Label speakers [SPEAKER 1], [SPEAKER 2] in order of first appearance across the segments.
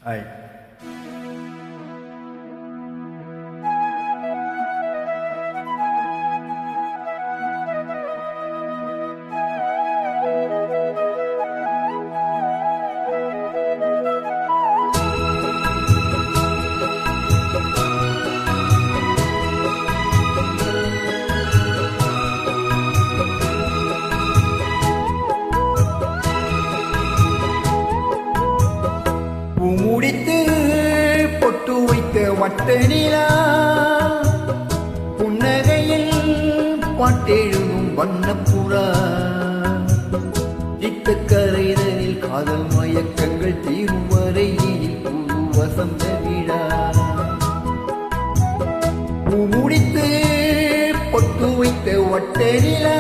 [SPEAKER 1] はい。முடித்து பொட்டு வைத்த வட்ட நிலா புன்னகையில் பாட்டெழுதும் வண்ணப்புறா இட்டக்கரைதனில் காதல் மயக்கங்கள் தீரும் வரையில் புது வசந்த விழா முடித்து பொட்டு வைத்த வட்ட நிலா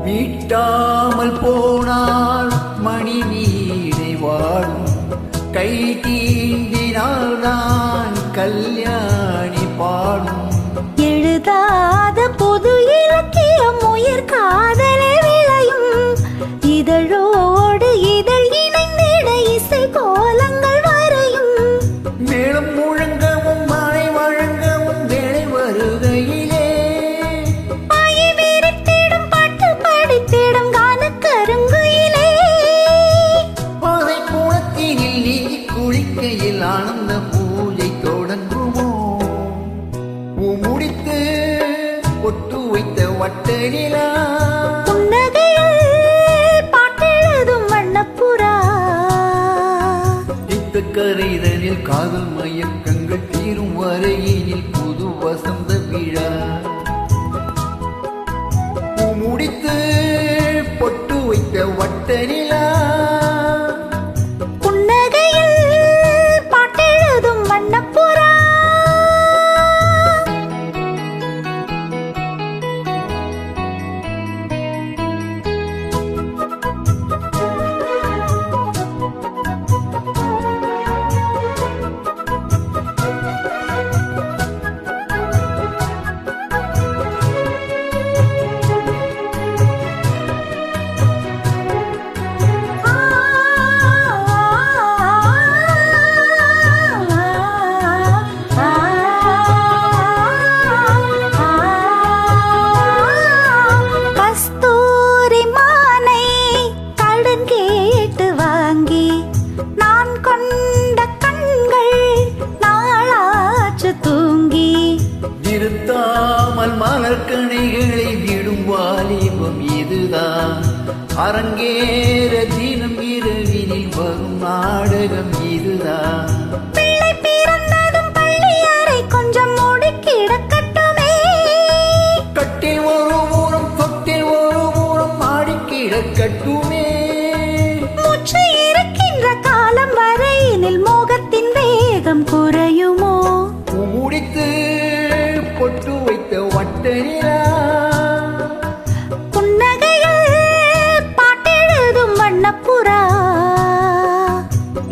[SPEAKER 1] மீட்டாமல் போனால் மணி வீடை வாடும் கை தீண்டினால் தான் கல்யாணி பாடும்
[SPEAKER 2] எழுதாத பொது இலக்கியம் உயிர் காதலே விளையும் இதழோடு இதழ் இணைந்திட இசை கோலங்கள் வரையும்
[SPEAKER 1] மேலும் முழங்கவும் மழை வழங்கவும் வேலை வருகையிலே ஆனந்த பூஜை தொடங்குமோ முடித்து பொட்டு வைத்த வட்ட நிலா
[SPEAKER 2] புன்னகையில் பாட்டெழுதும் வண்ணப்புறா
[SPEAKER 1] இத்தக்கரைதனில் காதல் மயக்கங்கள் தீரும் வரையினில் புது வசந்த விழா முடித்து பொட்டு வைத்த வட்ட நிலா நிறுத்தாமல் மலர்கணைகளை விடும் வாலிபம் இதுதான் அரங்கேற தினம் இரவினில் வரும் நாடகம் இதுதான்
[SPEAKER 2] பிள்ளை பிறந்ததும் பள்ளி அறை கொஞ்சம் மூடி கிடக்கட்டுமே
[SPEAKER 1] கட்டில் ஒரு ஊரம் தொட்டில் ஒரு ஊரம் ஆடி கிடக்கட்டுமே
[SPEAKER 2] மூச்சு இருக்கின்ற காலம் வரையினில் மோகத்தின் வேகம் குறையுமோ
[SPEAKER 1] முடித்து பொட்டு வைத்த வட்ட நிலா
[SPEAKER 2] புன்னகையில் பாட்டெழுதும் வண்ணப்புறா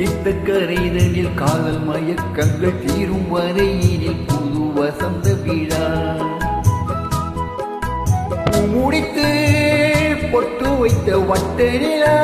[SPEAKER 1] இத்தக்கரைதனில் காதல் மயக்கங்கள் தீரும் வரையினில் புது வசந்த விழா முடித்து பொட்டு வைத்த வட்ட நிலா